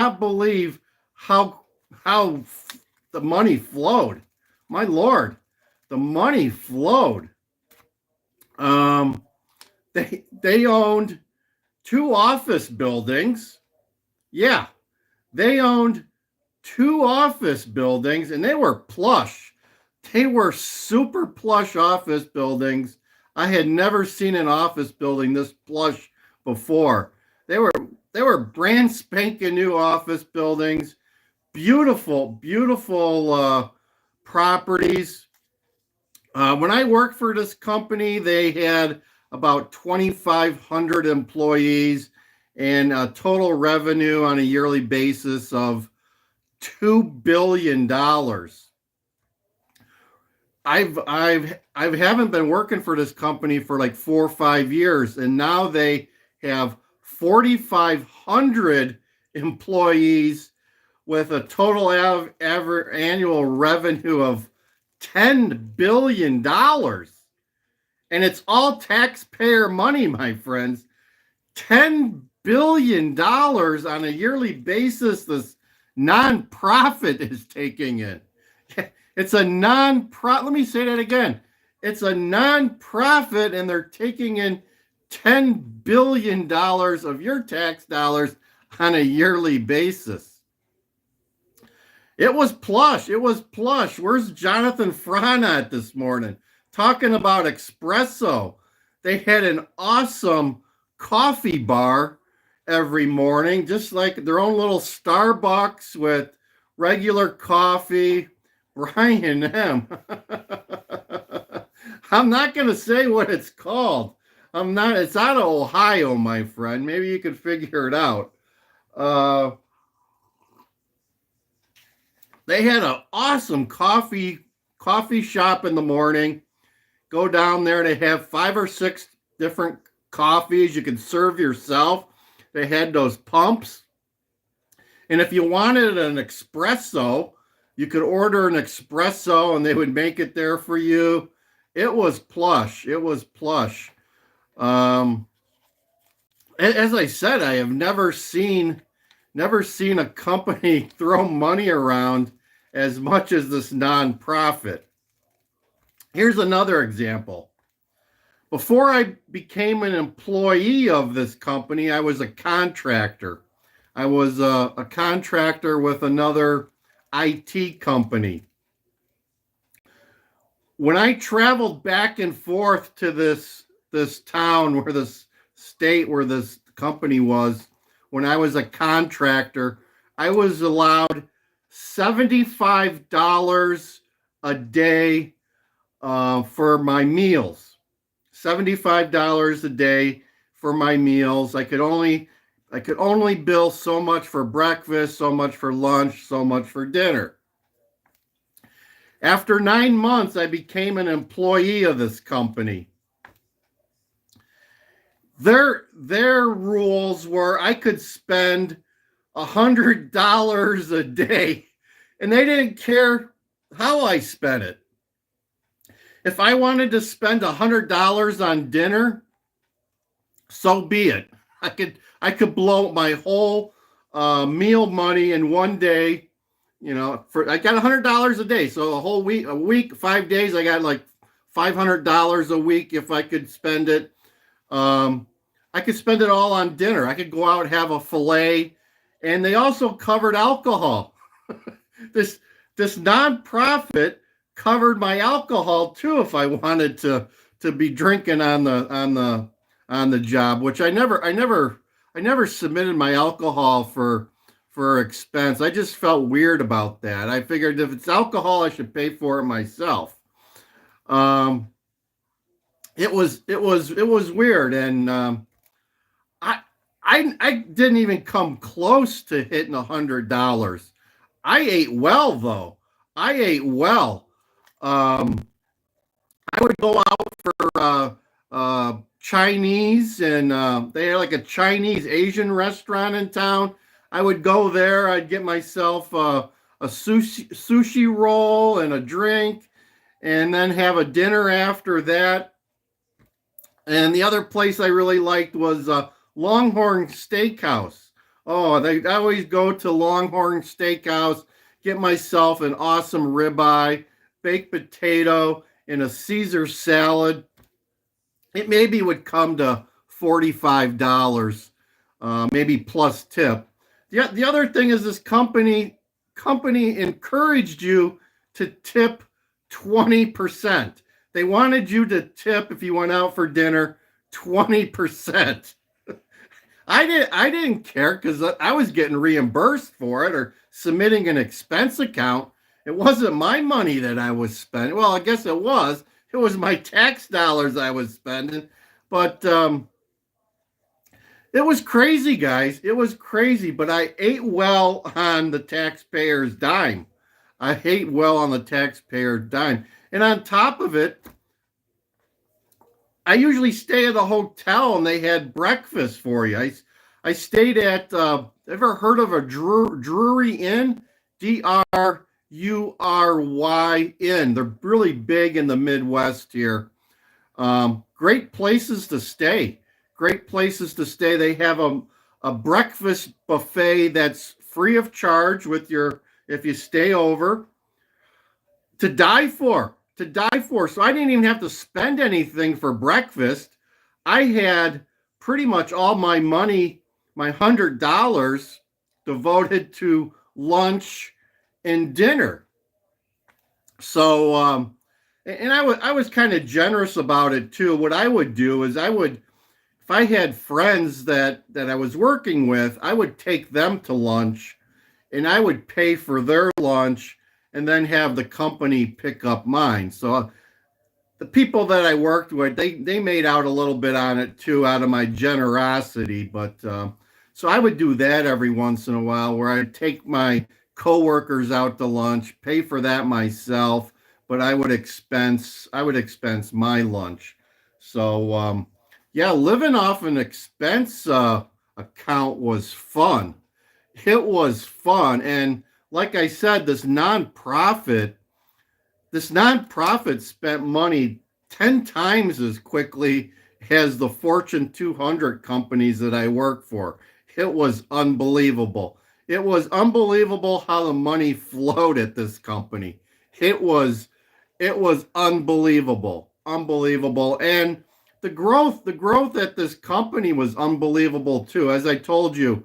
cannot believe how the money flowed. My lord, the money flowed. Um, they owned two office buildings. Yeah, they owned two office buildings, and they were plush. They were super plush office buildings. I had never seen an office building this plush before. They were they were brand spanking new office buildings, beautiful properties. When I worked for this company, they had about 2,500 employees and a total revenue on a yearly basis of $2 billion. I haven't been working for this company for like 4 or 5 years, and now they have 4,500 employees with a total average annual revenue of $10 billion, and it's all taxpayer money, my friends. $10 billion on a yearly basis. This nonprofit is taking it. It's a non-profit. Let me say that again. It's a non-profit, and they're taking in $10 billion of your tax dollars on a yearly basis. It was plush. It was plush. Where's Jonathan Franat this morning? Talking about espresso. They had an awesome coffee bar every morning, just like their own little Starbucks with regular coffee. Brian M. I'm not going to say what it's called. I'm not. It's out of Ohio, my friend. Maybe you can figure it out. They had an awesome coffee shop in the morning. Go down there. They have 5 or 6 different coffees you can serve yourself. They had those pumps. And if you wanted an espresso, you could order an espresso and they would make it there for you. It was plush. It was plush. As I said, I have never seen a company throw money around as much as this nonprofit. Here's another example. Before I became an employee of this company, I was a contractor. I was a contractor with another IT company. When I traveled back and forth to this town where this state where this company was, when I was a contractor, I was allowed $75 a day for my meals. $75 a day for my meals. I could only bill so much for breakfast, so much for lunch, so much for dinner. After 9 months, I became an employee of this company. Their rules were I could spend $100 a day, and they didn't care how I spent it. If I wanted to spend $100 on dinner, so be it. I could blow my whole meal money in one day. I got $100 a day, so a week, 5 days, I got like $500 a week if I could spend it. I could spend it all on dinner. I could go out and have a filet, and they also covered alcohol. This nonprofit covered my alcohol too if I wanted to be drinking on the job, which I never submitted my alcohol for expense. I just felt weird about that. I figured if it's alcohol, I should pay for it myself. It was weird, and I didn't even come close to hitting $100. I ate well though. I ate well. I would go out for Chinese, and they had like a Chinese Asian restaurant in town. I would go there. I'd get myself a sushi roll and a drink, and then have a dinner after that. And the other place I really liked was Longhorn Steakhouse. I always go to Longhorn Steakhouse, get myself an awesome ribeye, baked potato, and a Caesar salad. It maybe would come to $45, maybe plus tip. The other thing is this company encouraged you to tip 20%. They wanted you to tip if you went out for dinner 20%. I didn't care because I was getting reimbursed for it or submitting an expense account. It wasn't my money that I was spending. Well, I guess it was. It was my tax dollars I was spending. But it was crazy, guys. It was crazy. But I ate well on the taxpayer's dime. I ate well on the taxpayer's dime. And on top of it, I usually stay at a hotel and they had breakfast for you. I stayed at, ever heard of a Drury Inn? Drury Inn. They're really big in the Midwest here. Great places to stay. Great places to stay. They have a breakfast buffet that's free of charge if you stay over. To die for. So I didn't even have to spend anything for breakfast. I had pretty much all my money, my $100, devoted to lunch and dinner. So, and I was kind of generous about it too. What I would do is if I had friends that I was working with, I would take them to lunch and I would pay for their lunch and then have the company pick up mine. So the people that I worked with, they made out a little bit on it too, out of my generosity. But so I would do that every once in a while, where I'd take my coworkers out to lunch, pay for that myself, but I would expense my lunch. So yeah, living off an expense account was fun. It was fun, and like I said, this nonprofit spent money 10 times as quickly as the Fortune 200 companies that I work for. It was unbelievable. It was unbelievable how the money flowed at this company. It was unbelievable. And the growth at this company was unbelievable too. As I told you,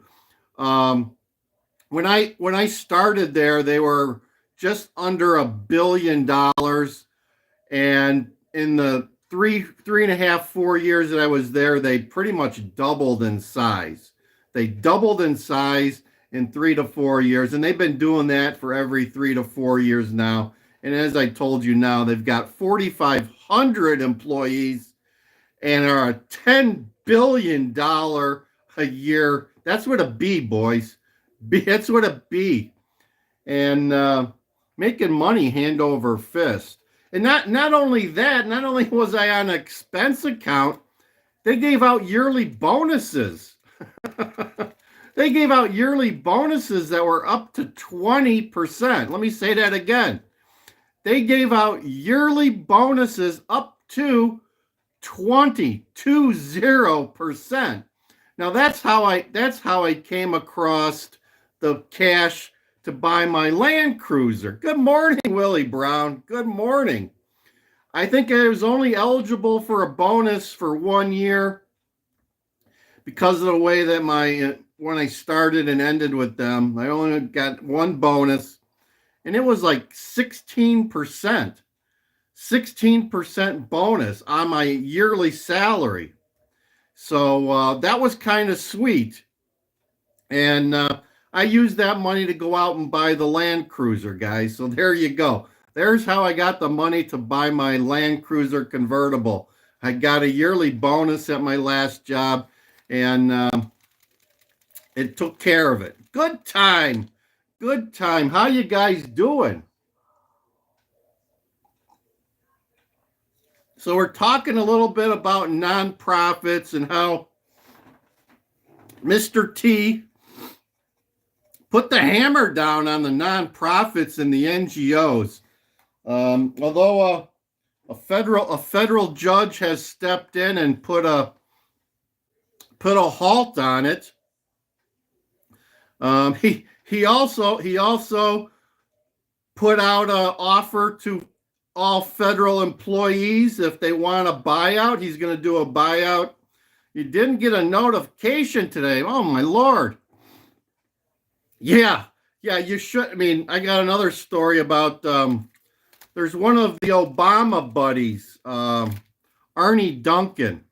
when I started there, they were just under $1 billion, and in the three and a half, 4 years that I was there, they pretty much doubled in size. They doubled in size in 3 to 4 years, and they've been doing that for every 3 to 4 years now. And as I told you now, they've got 4,500 employees and are a $10 billion a year. That's what a B, boys. That's what a B. And making money hand over fist. And not only that, not only was I on an expense account, they gave out yearly bonuses. They gave out yearly bonuses that were up to 20%. Let me say that again. They gave out yearly bonuses up to 20%. Now that's how I came across the cash to buy my Land Cruiser. Good morning, Willie Brown. Good morning. I think I was only eligible for a bonus for 1 year because of the way that when I started and ended with them, I only got one bonus, and it was like 16%. 16% bonus on my yearly salary. So that was kind of sweet. And I used that money to go out and buy the Land Cruiser, guys. So there you go. There's how I got the money to buy my Land Cruiser convertible. I got a yearly bonus at my last job, and it took care of it. Good time. Good time. How you guys doing? So we're talking a little bit about nonprofits and how Mr. T put the hammer down on the nonprofits and the NGOs. Although a federal judge has stepped in and put a halt on it, He also put out an offer to all federal employees if they want a buyout. He's going to do a buyout. You didn't get a notification today. Oh my Lord. Yeah, you should. I mean, I got another story about there's one of the Obama buddies, Arnie Duncan.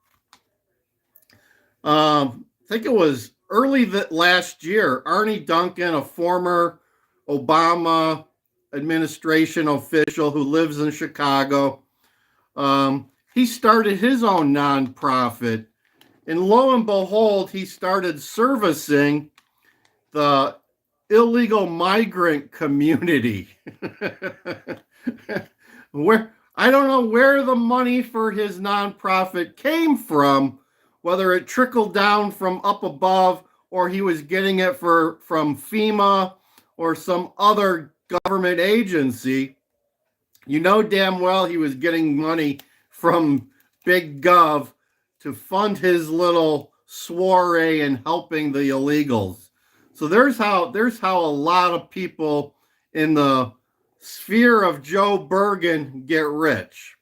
I think it was early last year. Arnie Duncan, a former Obama administration official who lives in Chicago, he started his own nonprofit. And lo and behold, he started servicing the illegal migrant community. Where I don't know where the money for his nonprofit came from, whether it trickled down from up above or he was getting it from FEMA or some other government agency. You know damn well he was getting money from Big Gov to fund his little soiree in helping the illegals. So there's how a lot of people in the sphere of Joe Bergen get rich.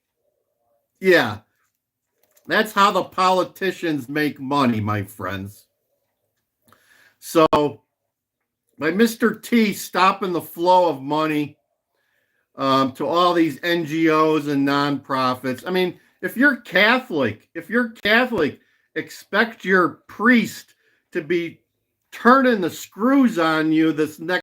Yeah, that's how the politicians make money, my friends. So by Mr. T stopping the flow of money to all these NGOs and nonprofits. I mean, if you're Catholic, expect your priest to be turning the screws on you this next